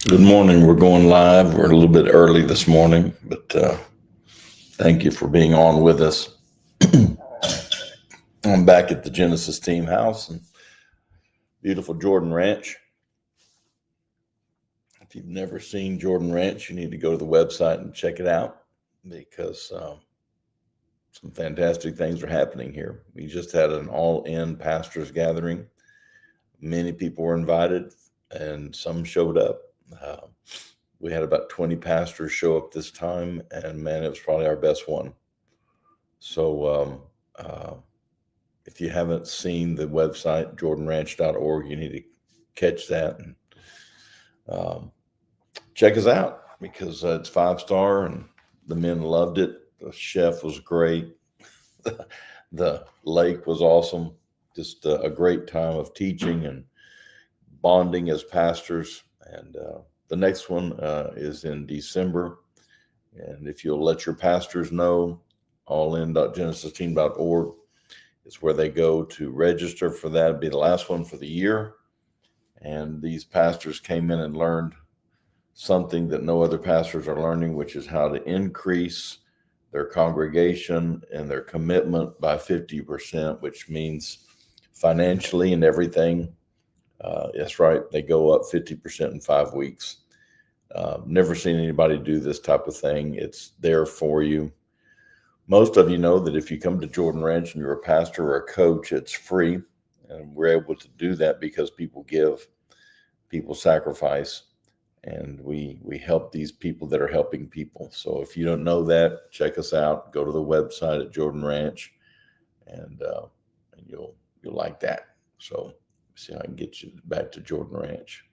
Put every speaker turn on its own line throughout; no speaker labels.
Good morning. We're going live. We're a little bit early this morning, but thank you for being on with us. I'm back at the Genesis Team House in beautiful Jordan Ranch. If you've never seen Jordan Ranch, you need to go to the website and check it out because some fantastic things are happening here. We just had an all-in pastors gathering. Many people were invited and some showed up. We had about 20 pastors show up this time, and man, it was probably our best one. So if you haven't seen the website, jordanranch.org, you need to catch that and check us out because it's 5-star and the men loved it. The chef was great. The lake was awesome. Just a great time of teaching and bonding as pastors. And the next one is in December. And if you'll let your pastors know, allin.genesisteam.org is where they go to register for that. It'll be the last one for the year. And these pastors came in and learned something that no other pastors are learning, which is how to increase their congregation and their commitment by 50%, which means financially and everything. That's right. They go up 50% in 5 weeks. Never seen anybody do this type of thing. It's there for you. Most of you know that if you come to Jordan Ranch and you're a pastor or a coach, it's free. And we're able to do that because people give, people sacrifice, and we help these people that are helping people. So if you don't know that, check us out. Go to the website at Jordan Ranch, and you'll like that. So see how I can get you back to Jordan Ranch.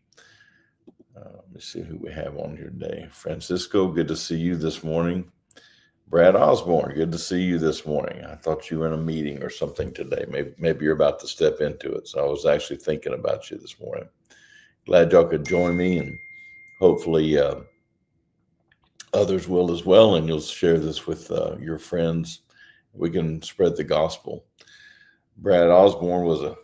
Let me see who we have on here today. Francisco, good to see you this morning. Brad Osborne, good to see you this morning. I thought you were in a meeting or something today. Maybe you're about to step into it. So I was actually thinking about you this morning. Glad y'all could join me, and hopefully others will as well. And you'll share this with your friends. We can spread the gospel. Brad Osborne was a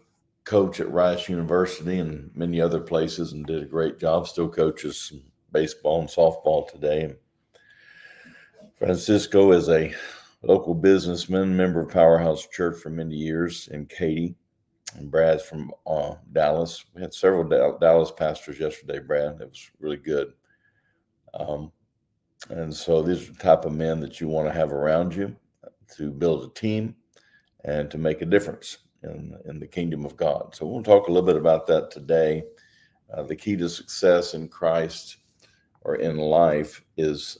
coach at Rice University and many other places and did a great job. Still coaches some baseball and softball today. Francisco is a local businessman, member of Powerhouse Church for many years in Katy. And Brad's from Dallas. We had several Dallas pastors yesterday, Brad. It was really good. And so these are the type of men that you want to have around you to build a team and to make a difference in the kingdom of God. So we'll talk a little bit about that today. The key to success in Christ or in life is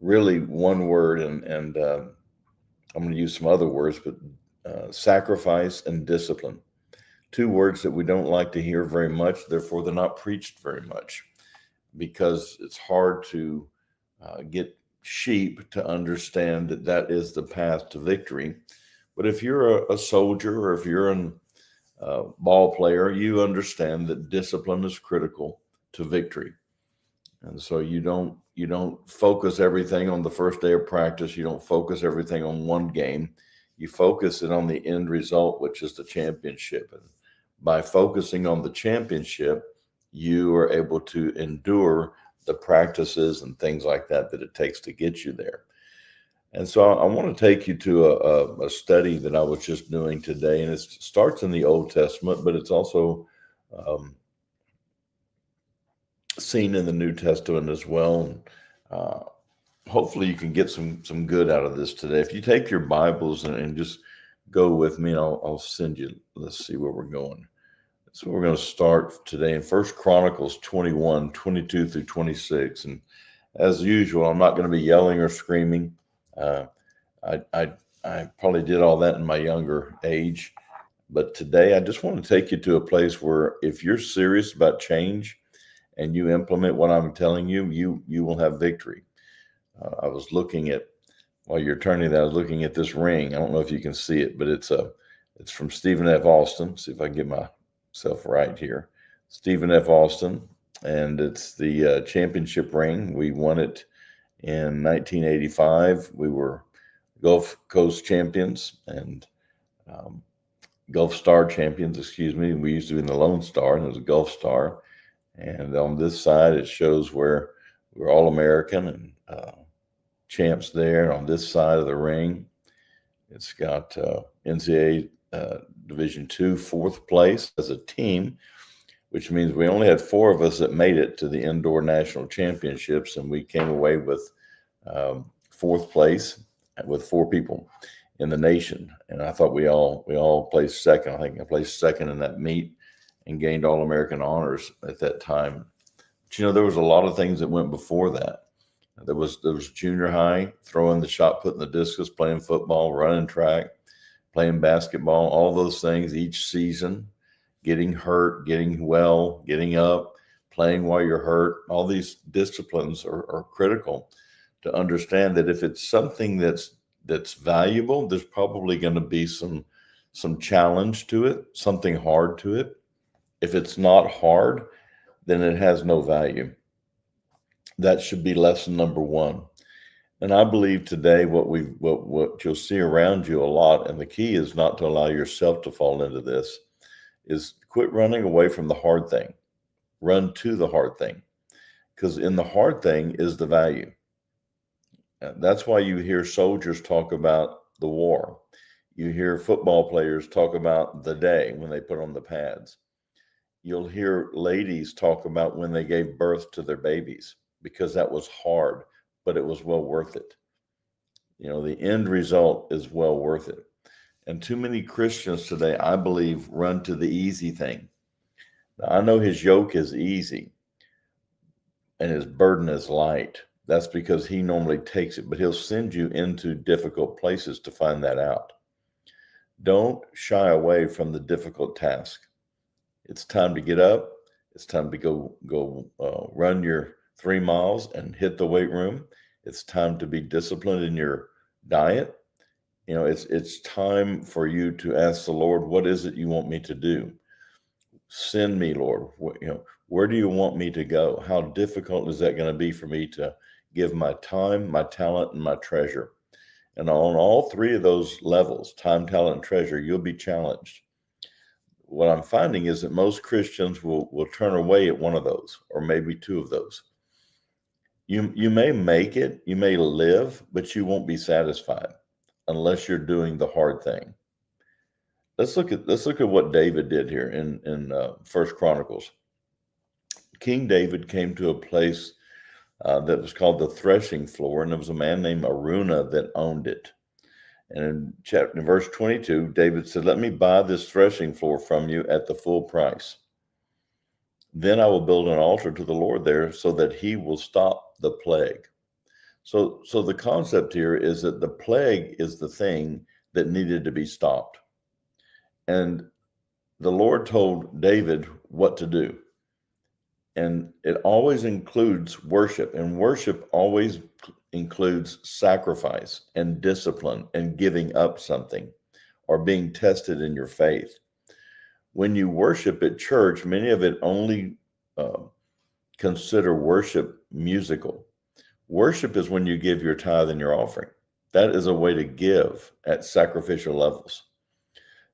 really one word, and I'm going to use some other words, but sacrifice and discipline. 2 words that we don't like to hear very much, therefore they're not preached very much, because it's hard to get sheep to understand that that is the path to victory. But if you're a soldier or if you're a ball player, you understand that discipline is critical to victory. And so you don't focus everything on the first day of practice. You don't focus everything on one game. You focus it on the end result, which is the championship. And by focusing on the championship, you are able to endure the practices and things like that it takes to get you there. And so I want to take you to a study that I was just doing today, and it starts in the Old Testament, but it's also seen in the New Testament as well. Hopefully you can get some good out of this today. If you take your Bibles and just go with me, and I'll send you, let's see where we're going. So we're going to start today in 1 Chronicles 21, 22 through 26. And as usual, I'm not going to be yelling or screaming. I probably did all that in my younger age. But today I just want to take you to a place where if you're serious about change and you implement what I'm telling you, you will have victory. I was looking at, while you're turning that, I was looking at this ring. I don't know if you can see it, but it's from Stephen F. Austin. See if I can get myself right here. Stephen F. Austin, and it's the championship ring. We won it in 1985. We were Gulf Coast champions and Gulf Star champions, excuse me. We used to be in the Lone Star, and it was a Gulf Star. And on this side, it shows where we're all American and champs there. And on this side of the ring, it's got NCAA Division II, fourth place as a team, which means we only had 4 of us that made it to the indoor national championships, and we came away with fourth place with 4 people in the nation. And I thought we all placed second. I think I placed second in that meet and gained All-American honors at that time. But there was a lot of things that went before that. There was junior high, throwing the shot, putting the discus, playing football, running track, playing basketball, all those things each season, getting hurt, getting well, getting up, playing while you're hurt. All these disciplines are critical to understand that if it's something that's valuable, there's probably going to be some challenge to it, something hard to it. If it's not hard, then it has no value. That should be lesson number 1. And I believe today what you'll see around you a lot, and the key is not to allow yourself to fall into this, is quit running away from the hard thing. Run to the hard thing, because in the hard thing is the value. That's why you hear soldiers talk about the war. You hear football players talk about the day when they put on the pads. You'll hear ladies talk about when they gave birth to their babies, because that was hard, but it was well worth it. The end result is well worth it. And too many Christians today, I believe, run to the easy thing. Now, I know his yoke is easy and his burden is light. That's because he normally takes it, but he'll send you into difficult places to find that out. Don't shy away from the difficult task. It's time to get up. It's time to go run your 3 miles and hit the weight room. It's time to be disciplined in your diet. It's time for you to ask the Lord, what is it you want me to do? Send me, Lord. Where do you want me to go? How difficult is that going to be for me to give my time, my talent, and my treasure? And on all 3 of those levels, time, talent, and treasure, you'll be challenged. What I'm finding is that most Christians will turn away at one of those, or maybe 2 of those. You may make it, you may live, but you won't be satisfied unless you're doing the hard thing. Let's look at what David did here in First Chronicles. King David came to a place that was called the threshing floor, and there was a man named Araunah that owned it. And in verse 22, David said, "Let me buy this threshing floor from you at the full price. Then I will build an altar to the Lord there so that he will stop the plague." So the concept here is that the plague is the thing that needed to be stopped. And the Lord told David what to do. And it always includes worship, and worship always includes sacrifice and discipline and giving up something or being tested in your faith. When you worship at church, many of it only consider worship musical. Worship is when you give your tithe and your offering. That is a way to give at sacrificial levels.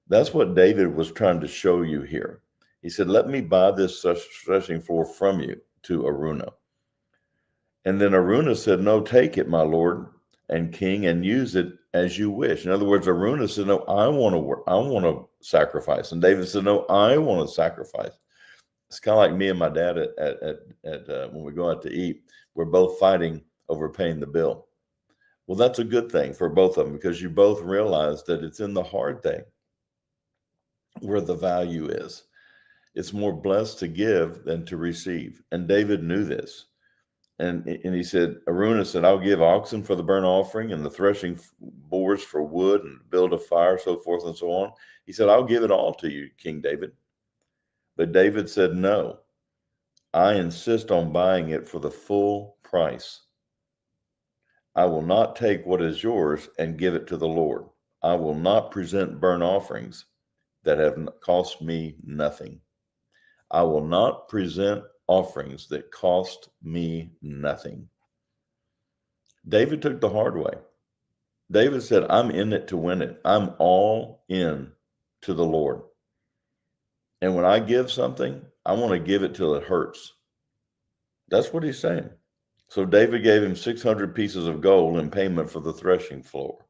That's what David was trying to show you here. He said, "Let me buy this threshing floor from you," to Araunah. And then Araunah said, "No, take it, my lord and king, and use it as you wish." In other words, Araunah said, "No, I want to work. I want to sacrifice." And David said, "No, I want to sacrifice." It's kind of like me and my dad at when we go out to eat. We're both fighting over paying the bill. Well, that's a good thing for both of them, because you both realize that it's in the hard thing where the value is. It's more blessed to give than to receive. And David knew this. And he said, Araunah said, "I'll give oxen for the burnt offering and the threshing boars for wood and build a fire," so forth and so on. He said, "I'll give it all to you, King David." But David said, "No, I insist on buying it for the full price. I will not take what is yours and give it to the Lord. I will not present burnt offerings that have cost me nothing. I will not present offerings that cost me nothing." David took the hard way. David said, "I'm in it to win it. I'm all in to the Lord. And when I give something, I want to give it till it hurts. That's what he's saying. So David gave him 600 pieces of gold in payment for the threshing floor.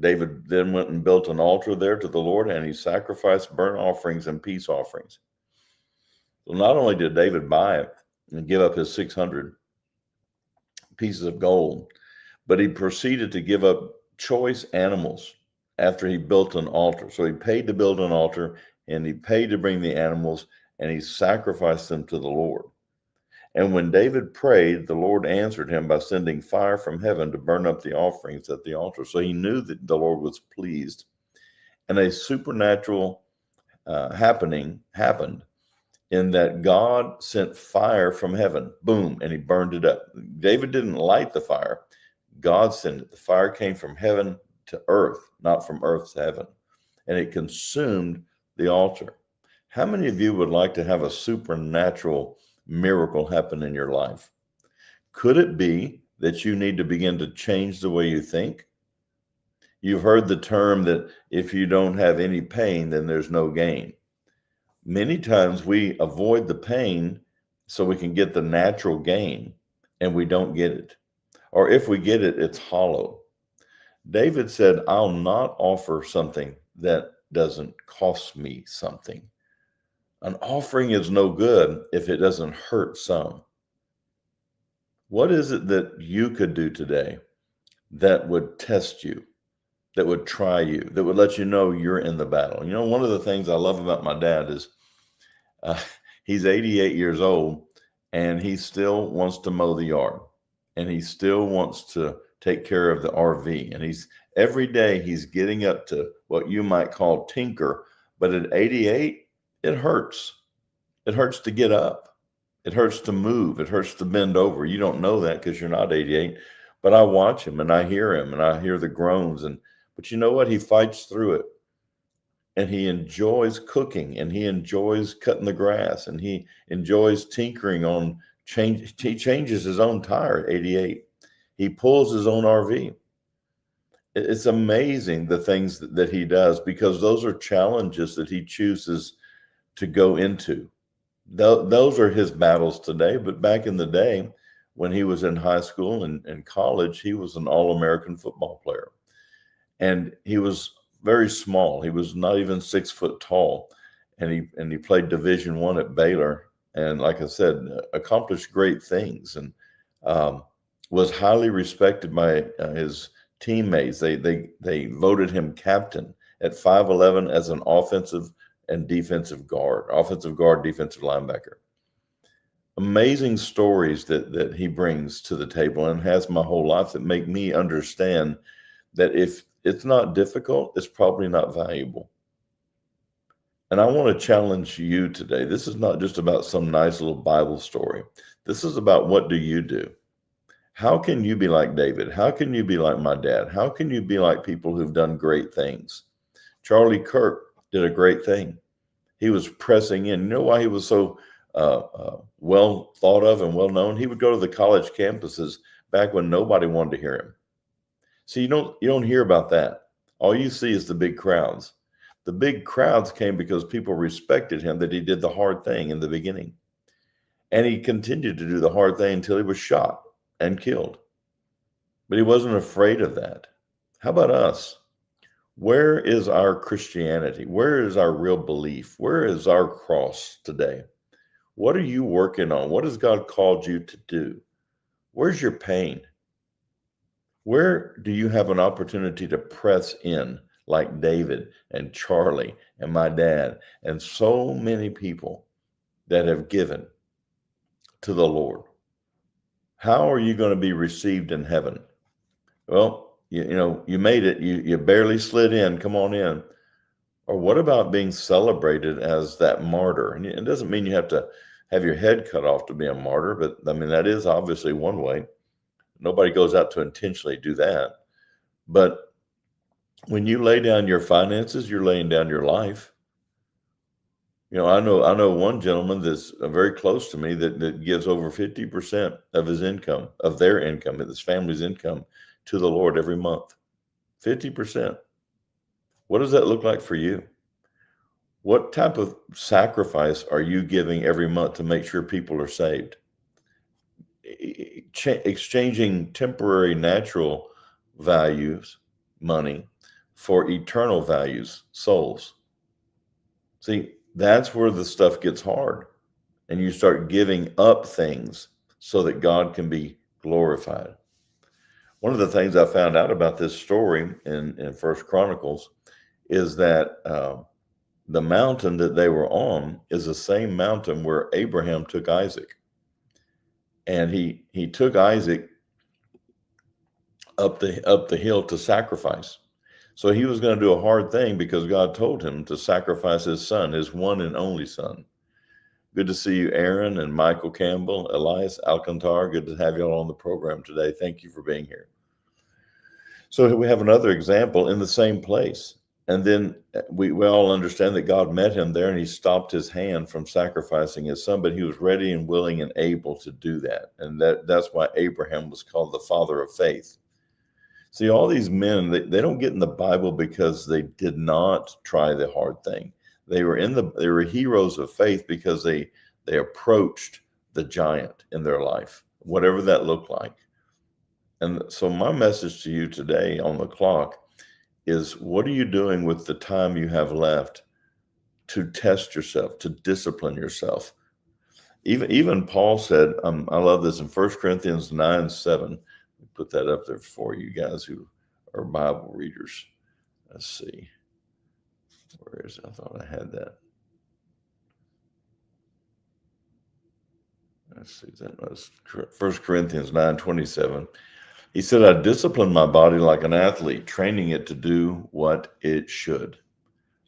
David then went and built an altar there to the Lord, and he sacrificed burnt offerings and peace offerings. So not only did David buy it and give up his 600 pieces of gold, but he proceeded to give up choice animals after he built an altar. So he paid to build an altar, and he paid to bring the animals, and he sacrificed them to the Lord. And when David prayed, the Lord answered him by sending fire from heaven to burn up the offerings at the altar. So he knew that the Lord was pleased. And a supernatural happening happened in that God sent fire from heaven, boom, and he burned it up. David didn't light the fire. God sent it. The fire came from heaven to earth, not from earth to heaven. And it consumed the altar. How many of you would like to have a supernatural miracle happen in your life? Could it be that you need to begin to change the way you think? You've heard the term that if you don't have any pain, then there's no gain. Many times we avoid the pain so we can get the natural gain, and we don't get it. Or if we get it, it's hollow. David said, I'll not offer something that doesn't cost me something. An offering is no good if it doesn't hurt some. What is it that you could do today that would test you, that would try you, that would let you know you're in the battle? You know, one of the things I love about my dad is he's 88 years old, and he still wants to mow the yard, and he still wants to take care of the RV. And every day he's getting up to what you might call tinker, but at 88, it hurts. It hurts to get up. It hurts to move. It hurts to bend over. You don't know that because you're not 88, but I watch him and I hear him and I hear the groans. But you know what? He fights through it, and he enjoys cooking, and he enjoys cutting the grass, and he enjoys tinkering on change. He changes his own tire at 88. He pulls his own RV. It's amazing the things that he does, because those are challenges that he chooses to go into. Those are his battles today. But back in the day, when he was in high school and college, he was an All-American football player. And he was very small. He was not even 6 foot tall. And he played Division I at Baylor. And like I said, accomplished great things, and was highly respected by his teammates. They voted him captain at 5'11" as an offensive and defensive guard, defensive linebacker. Amazing stories that he brings to the table and has my whole life that make me understand that if it's not difficult, it's probably not valuable. And I want to challenge you today. This is not just about some nice little Bible story. This is about, what do you do? How can you be like David? How can you be like my dad? How can you be like people who've done great things? Charlie Kirk did a great thing. He was pressing in. You know why he was so well thought of and well known? He would go to the college campuses back when nobody wanted to hear him. See, you don't hear about that. All you see is the big crowds. The big crowds came because people respected him, that he did the hard thing in the beginning. And he continued to do the hard thing until he was shot and killed. But he wasn't afraid of that. How about us? Where is our Christianity? Where is our real belief? Where is our cross today? What are you working on? What has God called you to do? Where's your pain? Where do you have an opportunity to press in like David and Charlie and my dad and so many people that have given to the Lord? How are you going to be received in heaven? Well, you made it. You barely slid in. Come on in. Or what about being celebrated as that martyr? And it doesn't mean you have to have your head cut off to be a martyr, but I mean, that is obviously one way. Nobody goes out to intentionally do that. But when you lay down your finances, you're laying down your life. I know one gentleman that's very close to me that gives over 50% of his income, of their income, of his family's income, to the Lord every month. 50%. What does that look like for you? What type of sacrifice are you giving every month to make sure people are saved? Exchanging temporary natural values, money, for eternal values, souls. See, that's where the stuff gets hard. And you start giving up things so that God can be glorified. One of the things I found out about this story in First Chronicles is that the mountain that they were on is the same mountain where Abraham took Isaac. And he took Isaac up the hill to sacrifice. So he was going to do a hard thing because God told him to sacrifice his son, his one and only son. Good to see you, Aaron and Michael Campbell, Elias Alcantar. Good to have you all on the program today. Thank you for being here. So we have another example in the same place. And then we all understand that God met him there and he stopped his hand from sacrificing his son, but he was ready and willing and able to do that. And that's why Abraham was called the father of faith. See, all these men, they don't get in the Bible because they did not try the hard thing. They were heroes of faith because they approached the giant in their life, whatever that looked like. And so my message to you today on the clock is, what are you doing with the time you have left to test yourself, to discipline yourself? Even Paul said, I love this in 1 Corinthians 9:7. Put that up there for you guys who are Bible readers. Let's see. Where is it? I thought I had that. Let's see. That was 1 Corinthians 9:27. He said, I discipline my body like an athlete, training it to do what it should.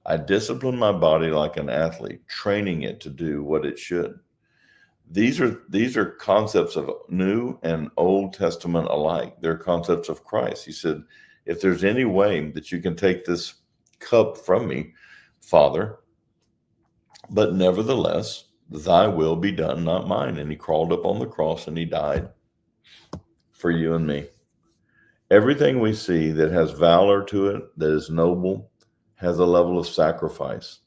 I discipline my body like an athlete, training it to do what it should. These are concepts of New and Old Testament alike. They're concepts of Christ. He said, if there's any way that you can take this cup from me, Father, but nevertheless, thy will be done, not mine. And he crawled up on the cross and he died for you and me. Everything we see that has valor to it, that is noble, has a level of sacrifice.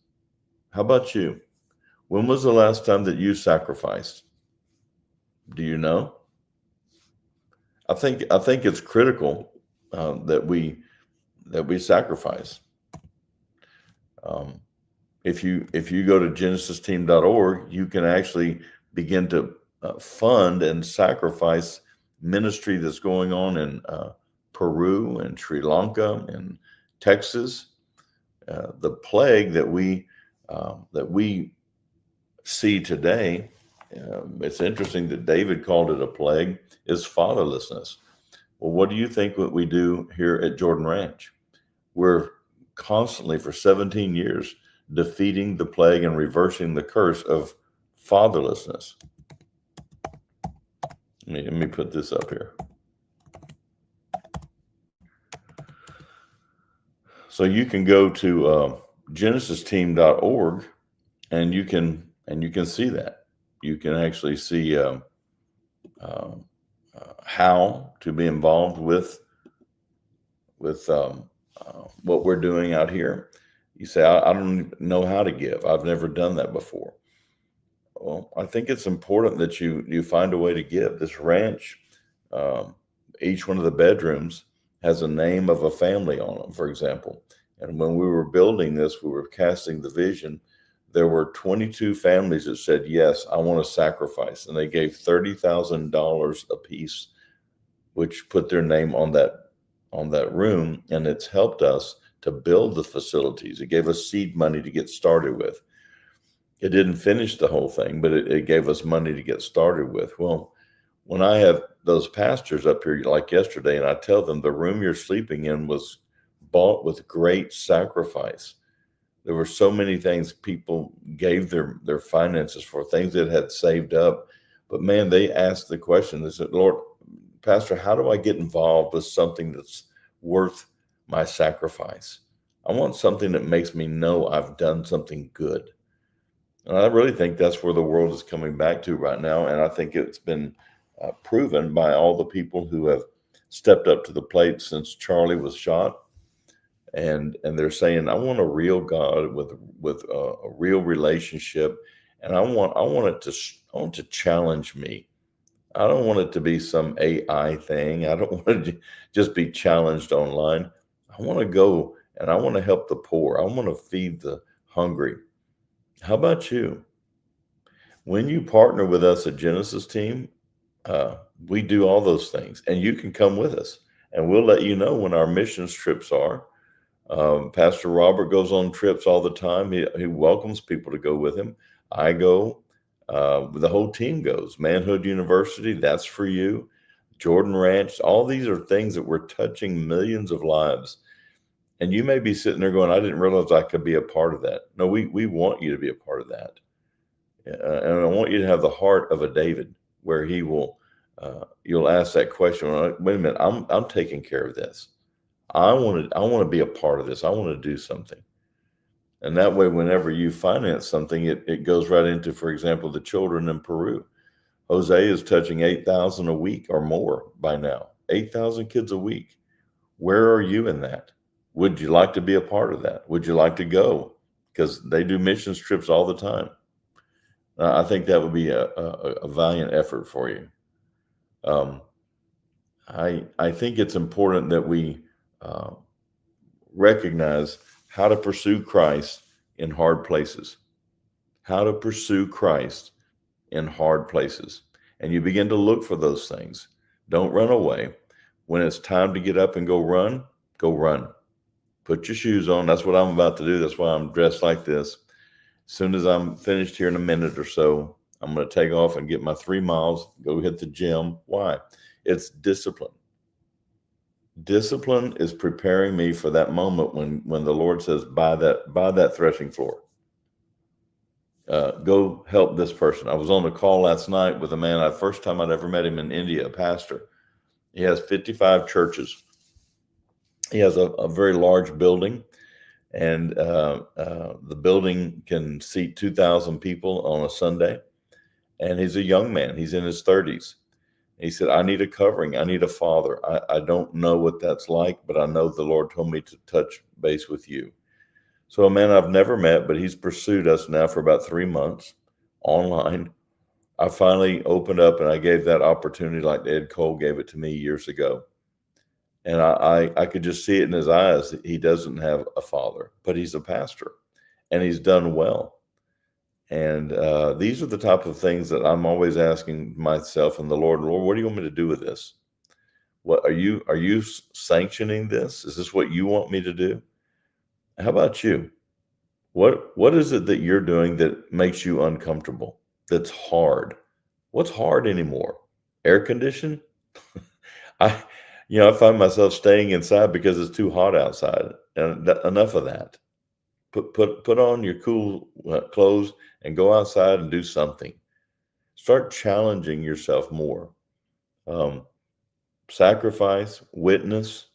How about you? When was the last time that you sacrificed? Do you know? I think it's critical that we sacrifice. If you go to genesisteam.org, you can actually begin to fund and sacrifice ministry that's going on in Peru and Sri Lanka and Texas. The plague that we see today, it's interesting that David called it a plague, is fatherlessness. Well, what do you think what we do here at Jordan Ranch? We're constantly for 17 years defeating the plague and reversing the curse of fatherlessness. Let me put this up here. So you can go to genesisteam.org and you can see that. You can actually see how to be involved with what we're doing out here. You say, I don't know how to give. I've never done that before. Well, I think it's important that you find a way to give. This ranch, each one of the bedrooms has a name of a family on them, for example. And when we were building this, we were casting the vision. There were 22 families that said, yes, I want to sacrifice. And they gave $30,000 a piece, which put their name on that room. And it's helped us to build the facilities. It gave us seed money to get started with. It didn't finish the whole thing, but it gave us money to get started with. Well, when I have those pastors up here like yesterday, and I tell them the room you're sleeping in was bought with great sacrifice. There were so many things people gave their finances for, things that had saved up. But man, they asked the question, they said, Lord, Pastor, how do I get involved with something that's worth my sacrifice? I want something that makes me know I've done something good. And I really think that's where the world is coming back to right now. And I think it's been proven by all the people who have stepped up to the plate since Charlie was shot. and they're saying, I want a real God with a real relationship, and I want to challenge me. I don't want it to be some AI thing. I don't want to just be challenged online. I want to go and I want to help the poor. I want to feed the hungry. How about you? When you partner with us at Genesis Team, uh, we do all those things, and you can come with us, and we'll let you know when our missions trips are. Pastor Robert goes on trips all the time. He welcomes people to go with him. I go. The whole team goes. Manhood University, that's for you. Jordan Ranch, all these are things that we're touching millions of lives. And you may be sitting there going, I didn't realize I could be a part of that. No, we want you to be a part of that. And I want you to have the heart of a David, where he will, you'll ask that question. Wait a minute, I'm taking care of this. I want to be a part of this. I want to do something. And that way, whenever you finance something, it goes right into, for example, the children in Peru. Jose is touching 8,000 a week or more by now. 8,000 kids a week. Where are you in that? Would you like to be a part of that? Would you like to go? Because they do missions trips all the time. I think that would be a valiant effort for you. I think it's important that we recognize how to pursue Christ in hard places. How to pursue Christ in hard places. And you begin to look for those things. Don't run away. When it's time to get up and go run, go run. Put your shoes on. That's what I'm about to do. That's why I'm dressed like this. As soon as I'm finished here in a minute or so, I'm going to take off and get my 3 miles, go hit the gym. Why? It's discipline. Discipline is preparing me for that moment when the Lord says, buy that threshing floor. Go help this person. I was on a call last night with a man. First time I'd ever met him in India, a pastor. He has 55 churches. He has a very large building, and the building can seat 2,000 people on a Sunday. And he's a young man. He's in his 30s. He said, I need a covering. I need a father. I don't know what that's like, but I know the Lord told me to touch base with you. So a man I've never met, but he's pursued us now for about 3 months online. I finally opened up and I gave that opportunity like Ed Cole gave it to me years ago. And I could just see it in his eyes. He doesn't have a father, but he's a pastor, and he's done well. And these are the type of things that I'm always asking myself and the Lord, what do you want me to do with this? What are you sanctioning this? Is this what you want me to do? How about you? What is it that you're doing that makes you uncomfortable? That's hard. What's hard anymore? Air condition? I find myself staying inside because it's too hot outside. And enough of that. Put on your cool clothes and go outside and do something. Start challenging yourself more. Sacrifice, witness,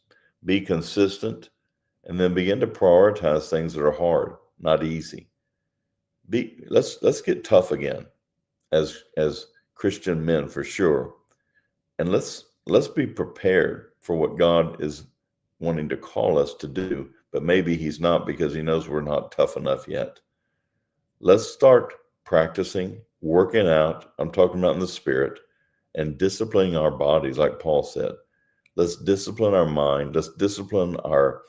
be consistent, and then begin to prioritize things that are hard, not easy. Let's get tough again as Christian men, for sure. And let's be prepared for what God is wanting to call us to do, but maybe he's not, because he knows we're not tough enough yet. Let's start practicing, working out. I'm talking about in the spirit, and disciplining our bodies, like Paul said. Let's discipline our mind. Let's discipline our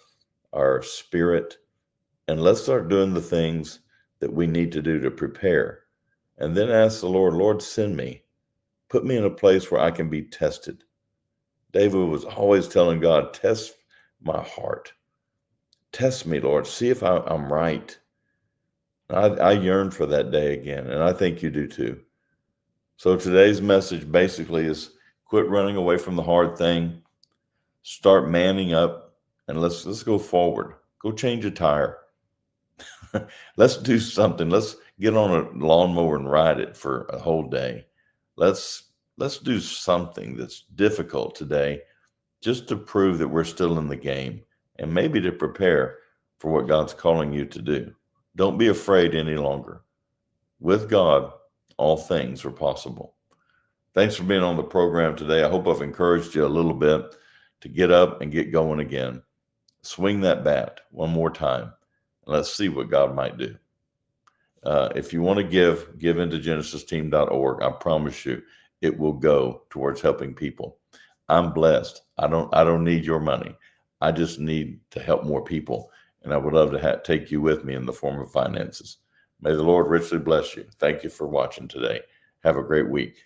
spirit, and let's start doing the things that we need to do to prepare. And then ask the Lord, send me. Put me in a place where I can be tested. David was always telling God, test my heart. Test me, Lord. See if I'm right. I yearn for that day again, and I think you do too. So today's message basically is quit running away from the hard thing. Start manning up, and let's go forward. Go change a tire. Let's do something. Let's get on a lawnmower and ride it for a whole day. Let's do something that's difficult today, just to prove that we're still in the game, and maybe to prepare for what God's calling you to do. Don't be afraid any longer. With God, all things are possible. Thanks for being on the program today. I hope I've encouraged you a little bit to get up and get going again. swing that bat one more time, and let's see what God might do. If you want to give into genesisteam.org. I promise you, it will go towards helping people. I'm blessed. I don't need your money. I just need to help more people, and I would love to take you with me in the form of finances. May the Lord richly bless you. Thank you for watching today. Have a great week.